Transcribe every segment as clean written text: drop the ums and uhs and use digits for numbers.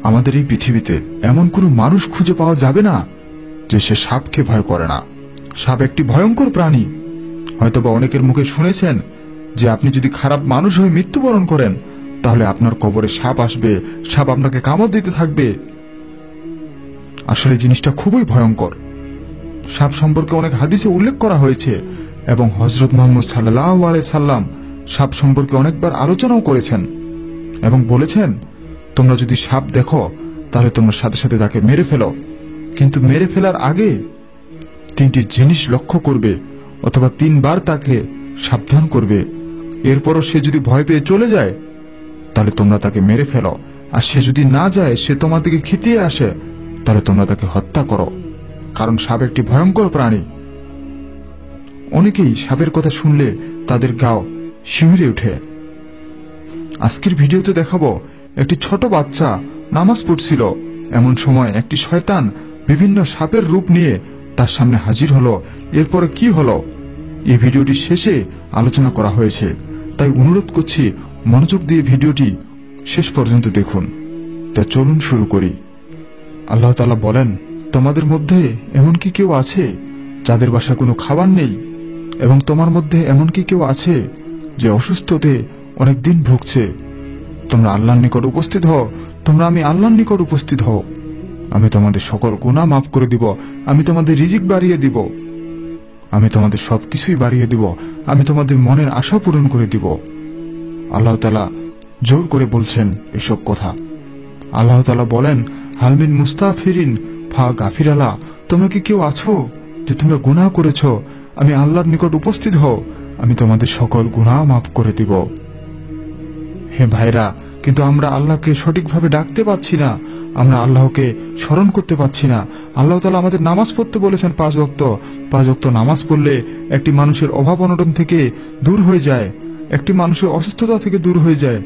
আমাদের এই পৃথিবীতে এমন কোনো মানুষ খুঁজে পাওয়া যাবে না যে সে সাপকে ভয় করে না। সাপ একটি ভয়ঙ্কর প্রাণী। হয়তোবা অনেকের মুখে শুনেছেন যে আপনি যদি খারাপ মানুষ হয়ে মৃত্যুবরণ করেন তাহলে আপনার কবরে সাপ আসবে, সাপ আপনাকে কামড় দিতে থাকবে। আসলে জিনিসটা খুবই ভয়ঙ্কর। সাপ সম্পর্কে অনেক হাদিসে উল্লেখ করা হয়েছে এবং হযরত মুহাম্মদ সাল্লাল্লাহু আলাইহি সাল্লাম সাপ সম্পর্কে অনেকবার আলোচনাও করেছেন এবং বলেছেন, তোমরা যদি সাপ দেখো তাহলে তোমরা সাথে সাথে তাকে মেরে ফেলো, কিন্তু মেরে ফেলার আগে 3টি জিনিস লক্ষ্য করবে অথবা 3 বার তাকে সাবধান করবে। এরপরও সে যদি ভয় পেয়ে চলে যায় তাহলে তোমরা তাকে মেরে ফেলো, আর সে যদি না যায়, সে তোমার দিকে খিতিয়ে আসে, তাহলে তোমরা তাকে হত্যা করো, কারণ সাপ একটি ভয়ঙ্কর প্রাণী। অনেকেই সাপের কথা শুনলে তাদের গাও শিহরে ওঠে। আজকের ভিডিওতে দেখাবো একটি ছোট বাচ্চা নামাজ পড়ছিল, এমন সময় একটি শয়তান বিভিন্ন সাপের রূপ নিয়ে তার সামনে হাজির হলো। এরপরে কি হলো এই ভিডিওটি শেষে আলোচনা করা হয়েছে, তাই অনুরোধ করছি মনোযোগ দিয়ে ভিডিওটি শেষ পর্যন্ত দেখুন। তা চলুন শুরু করি। আল্লাহ তাআলা বলেন, তোমাদের মধ্যে এমন কি কেউ আছে যাদের বাসায় কোনো খাবার নেই, এবং তোমার মধ্যে এমন কি কেউ আছে যে অসুস্থতে অনেক দিন ভুগছে? তোমরা আল্লাহর নিকট উপস্থিত হও, আমি আল্লাহর নিকট উপস্থিত হও, আমি তোমাদের সকল গুনাহ মাফ করে দিব, আমি তোমাদের রিজিক বাড়িয়ে দিব, আমি তোমাদের সবকিছুই বাড়িয়ে দিব, আমি তোমাদের মনের আশা পূরণ করে দিব। আল্লাহ তাআলা জোর করে বলছেন এসব কথা। আল্লাহ তাআলা বলেন, হালমিন মুস্তাগফিরিন ফা গাফিরালা, তোমরা কি কেউ আছো যে তোমরা গুনাহ করেছো? আমি আল্লাহর নিকট উপস্থিত হও, আমি তোমাদের সকল গুনাহ মাফ করে দিব। হে ভাইরা, কিন্তু আমরা আল্লাহকে সঠিকভাবে ডাকতে পাচ্ছি না, আমরা আল্লাহকে স্মরণ করতে পাচ্ছি না। আল্লাহ তাআলা আমাদের নামাজ পড়তে বলেছেন 5 ওয়াক্ত নামাজ পড়লে একটি মানুষের অভাব অনটন থেকে দূর হয়ে যায়, একটি মানুষের অসুস্থতা থেকে দূর হয়ে যায়,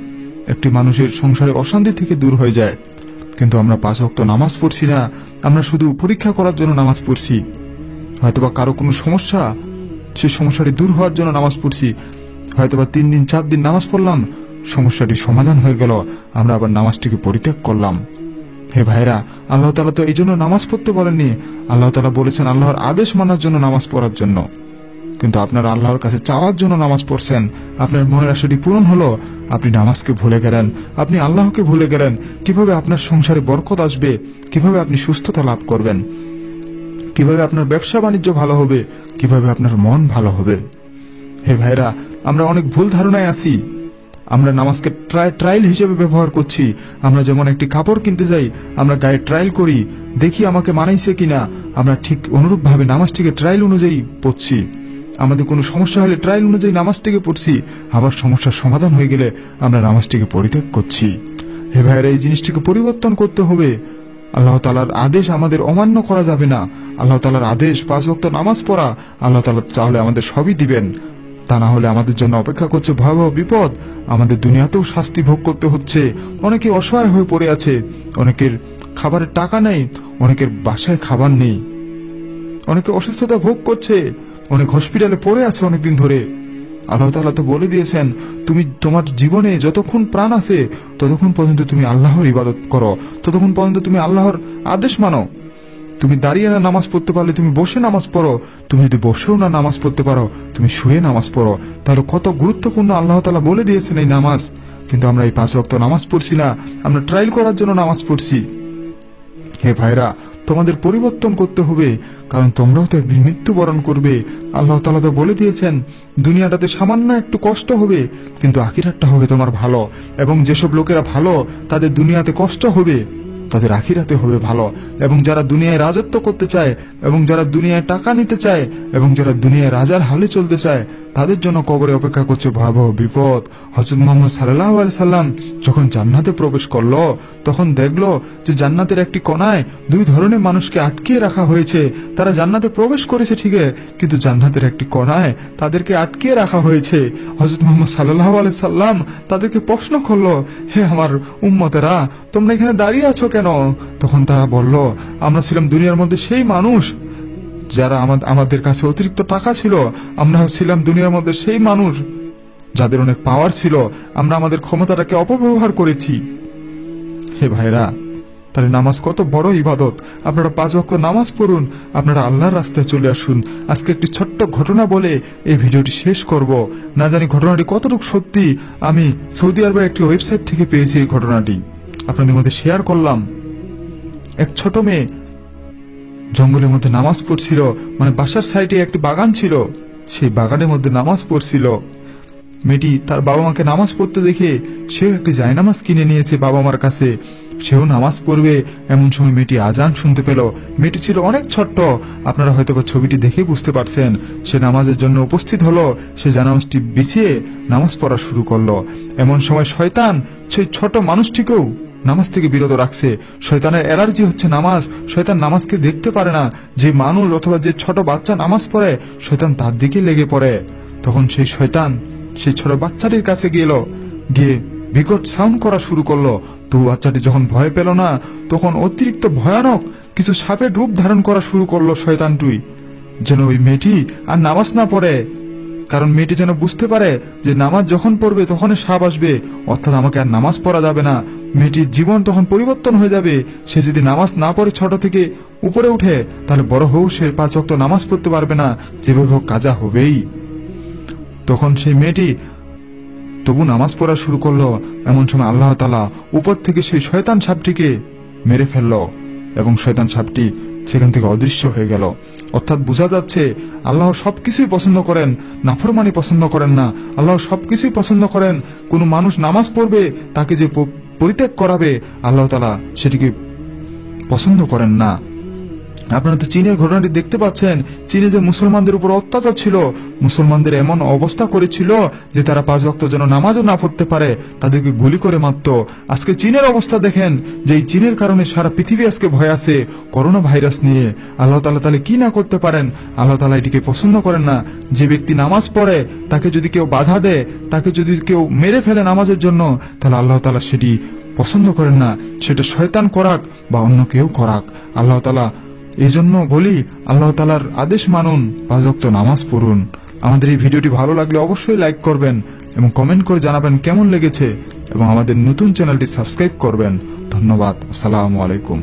একটি মানুষের সংসারে অশান্তি থেকে দূর হয়ে যায়। কিন্তু আমরা 5 ওয়াক্ত নামাজ পড়ছি না, আমরা শুধু পরীক্ষা করার জন্য নামাজ পড়ছি। হয়তোবা কারো কোনো সমস্যা, সেই সমস্যাটি দূর হওয়ার জন্য নামাজ পড়ছি। হয়তোবা 3 দিন 4 দিন নামাজ পড়লাম, সমস্যাটি সমাধান হয়ে গেল, আমরা আবার নামাজটিকে পরিত্যাগ করলাম। হে ভাইরা, আল্লাহ তাআলা তো এই জন্য নামাজ পড়তে বলেননি। আল্লাহ তাআলা বলেছেন আল্লাহর আদেশ মানার জন্য নামাজ পড়ার জন্য। কিন্তু আপনারা আল্লাহর কাছে চাওয়ার জন্য নামাজ পড়ছেন, আপনার মনের আশাটি পূরণ হলো, আপনি নামাজকে ভুলে গেলেন, আপনি আল্লাহকে ভুলে গেলেন। কিভাবে আপনার সংসারে বরকত আসবে, কিভাবে আপনি সুস্থতা লাভ করবেন, কিভাবে আপনার ব্যবসা বাণিজ্য ভালো হবে, কিভাবে আপনার মন ভালো হবে? হে ভাইরা, আমরা অনেক ভুল ধারণায় আছি। আমরা নামাজকে ট্রায়াল হিসেবে ব্যবহার করছি। আমরা যেমন একটি কাপড় কিনতে যাই, আমরা গায়ে ট্রায়াল করি, দেখি আমাকে মানাইছে কিনা। আমরা ঠিক অনুরূপ ভাবে নামাজটিকে ট্রায়াল অনুযায়ী পড়ছি। আমাদের কোনো সমস্যা হলে ট্রায়াল অনুযায়ী নামাজটিকে পড়ছি, আবার সমস্যার সমাধান হয়ে গেলে আমরা নামাজটিকে পরিত্যাগ করছি। হে ভাইরা, এই জিনিসটিকে পরিবর্তন করতে হবে। আল্লাহ তাআলার আদেশ আমাদের অমান্য করা যাবে না। আল্লাহ তাআলার আদেশ 5 ওয়াক্ত নামাজ পড়া, আল্লাহ তাআলা চাইলে আমাদের সবই দিবেন। তা না হলে আমাদের জন্য অপেক্ষা করছে ভয়াবহ বিপদ। আমাদের দুনিয়াতেও শাস্তি ভোগ করতে হচ্ছে। অনেকে অসহায় হয়ে পড়ে আছে, অনেকের খাবারের টাকা নেই, অনেকের বাসায় খাবার নেই, অনেকে অসুস্থতা ভোগ করছে, অনেক হসপিটালে পড়ে আছে অনেকদিন ধরে। আল্লাহ তাআলা তো বলে দিয়েছেন, তুমি তোমার জীবনে যতক্ষণ প্রাণ আছে ততক্ষণ পর্যন্ত তুমি আল্লাহর ইবাদত করো, ততক্ষণ পর্যন্ত তুমি আল্লাহর আদেশ মানো। তুমি দাঁড়িয়ে না নামাজ পড়তে পারলে তুমি বসে নামাজ পড়ো, তুমি যদি বসেও না নামাজ পড়তে পারো তুমি শুয়ে নামাজ পড়ো। তাহলে কত গুরুত্বপূর্ণ আল্লাহ তাআলা বলে দিয়েছেন এই নামাজ। কিন্তু আমরা এই 5 ওয়াক্ত নামাজ পড়ছি না, আমরা ট্রায়াল করার জন্য নামাজ পড়ছি। হে ভাইরা, তোমাদের পরিবর্তন করতে হবে, কারণ তোমরাও তো একদিন মৃত্যুবরণ করবে। আল্লাহ তাআলা তো বলে দিয়েছেন দুনিয়াটাতে সামান্য একটু কষ্ট হবে, কিন্তু আখিরাতটা হবে তোমার ভালো। এবং যেসব লোকেরা ভালো তাদের দুনিয়াতে কষ্ট হবে, তাদের আখিরাতে হবে ভালো। এবং যারা দুনিয়ায় রাজত্ব করতে চায়, এবং যারা দুনিয়ায় টাকা নিতে চায়, এবং যারা দুনিয়ায় রাজার হালে চলতে চায়, তাদের জন্য কবরে অপেক্ষা করছে ভয়াবহ বিপদ। হযরত মুহাম্মদ সাল্লাল্লাহু আলাইহি সাল্লাম যখন জান্নাতে প্রবেশ করলো, তখন দেখলো যে জান্নাতের একটি কোণায় 2 ধরনের মানুষকে আটকিয়ে রাখা হয়েছে। তারা জান্নাতে প্রবেশ করেছে ঠিকই, কিন্তু জান্নাতের একটি কোণায় তাদেরকে আটকিয়ে রাখা হয়েছে। হযরত মুহাম্মদ সাল্লাল্লাহু আলাইহি সাল্লাম তাদেরকে প্রশ্ন করলো, হে আমার উম্মতেরা, তোমরা এখানে দাঁড়িয়ে আছো কেন? তখন তারা বলল, আমরা ছিলাম দুনিয়ার মধ্যে সেই মানুষ যারা আমাদের কাছে অতিরিক্ত টাকা ছিল, আমরা ছিলাম দুনিয়ার মধ্যে সেই মানুষ যাদের অনেক পাওয়ার ছিল, আমরা আমাদের ক্ষমতাটাকে অপব্যবহার করেছি। হে ভাইরা, তাহলে নামাজ কত বড় ইবাদত। আপনারা 5 ওয়াক্ত নামাজ পড়ুন, আপনারা আল্লাহর রাস্তায় চলে আসুন। আজকে একটি ছোট্ট ঘটনা বলে এই ভিডিওটি শেষ করব। না জানি ঘটনাটি কতটুকু সত্যি, আমি সৌদি আরবের একটি ওয়েবসাইট থেকে পেয়েছি এই ঘটনাটি, আপনাদের মধ্যে শেয়ার করলাম। এক ছোট মেয়ে জঙ্গলের মধ্যে নামাজ পড়ছিল, মানে বাসার সাইডে একটি বাগান ছিল, সেই বাগানের মধ্যে নামাজ পড়ছিল। মেয়েটি তার বাবা মাকে নামাজ পড়তে দেখে সেও একটি জায়নামাজ কিনে নিয়েছে বাবা মার কাছে, সেও নামাজ পড়বে। এমন সময় মেয়েটি আজান শুনতে পেল। মেয়েটি ছিল অনেক ছোট্ট, আপনারা হয়তো ছবিটি দেখে বুঝতে পারছেন। সে নামাজের জন্য উপস্থিত হলো, সে জায়নামাজটি বিছিয়ে নামাজ পড়া শুরু করলো। এমন সময় শয়তান সেই ছোট মানুষটিকেও নামাজ থেকে বিরত রাখছে। শয়তানের অ্যালার্জি হচ্ছে নামাজ। শয়তান নামাজকে দেখতে পারে না। যে মানুষ অথবা যে ছোট বাচ্চা নামাজ পড়ে, শয়তান তার দিকে লেগে পড়ে। তখন সেই শয়তান সেই ছোট বাচ্চাটির কাছে গিয়ে বিকট সাউন্ড করা শুরু করলো। তো বাচ্চাটি যখন ভয় পেল না, তখন অতিরিক্ত ভয়ানক কিছু সাপের রূপ ধারণ করা শুরু করলো শয়তানটি, যেন ওই মেয়েটি আর নামাজ না পড়ে। কারণ মেয়েটি যেন বুঝতে পারে যে নামাজ যখন পড়বে তখনই সাপ আসবে, অর্থাৎ আমাকে আর নামাজ পড়া যাবে না। মেয়েটির জীবন তখন পরিবর্তন হয়ে যাবে। সে যদি নামাজ না পড়ে ছোট থেকে উপরে উঠে, তাহলে বড় হয়েও সে 5 ওয়াক্ত নামাজ পড়তে পারবে না, যেভাবে হোক কাজা হবেই। তখন সেই মেয়েটি তবু নামাজ পড়া শুরু করলো। এমন সময় আল্লাহ তাআলা উপর থেকে সেই শয়তান সাপটিকে মেরে ফেললো এবং শয়তান সাপটি সেখান থেকে অদৃশ্য হয়ে গেল। অর্থাৎ বোঝা যাচ্ছে আল্লাহ সবকিছুই পছন্দ করেন, নাফরমানি পছন্দ করেন না। আল্লাহ সবকিছুই পছন্দ করেন। কোনো মানুষ নামাজ পড়বে, তাকে যে পরিত্যাগ করাবে, আল্লাহ তাআলা সেটিকে পছন্দ করেন না। আপনারা তো চীনের ঘটনাটি দেখতে পাচ্ছেন। চীনে যে মুসলমানদের উপর অত্যাচার ছিল, মুসলমানদের এমন অবস্থা করেছিল যে তারা 5 ওয়াক্ত যেন নামাজও না পড়তে পারে, তাদেরকে গুলি করে মারত। আজকে চীনের অবস্থা দেখেন, যে এই চীনের কারণে সারা পৃথিবী আজকে ভয় আছে করোনা ভাইরাস নিয়ে। আল্লাহ তাআলা তাহলে কি না করতে পারেন? আল্লাহ তাআলা এটিকে পছন্দ করেন না। যে ব্যক্তি নামাজ পড়ে, তাকে যদি কেউ বাধা দেয়, তাকে যদি কেউ মেরে ফেলে নামাজের জন্য, তাহলে আল্লাহ তাআলা সেটি পছন্দ করেন না। সেটা শয়তান করাক বা অন্য কেউ করাক, আল্লাহ তাআলা এই জন্য বলি আল্লাহ তাআলার আদেশ মানুন, 5 ওয়াক্ত নামাজ পড়ুন। আমাদের এই ভিডিওটি ভালো লাগলে অবশ্যই লাইক করবেন এবং কমেন্ট করে জানাবেন কেমন লেগেছে, এবং আমাদের নতুন চ্যানেলটি সাবস্ক্রাইব করবেন। ধন্যবাদ। আসসালামু আলাইকুম।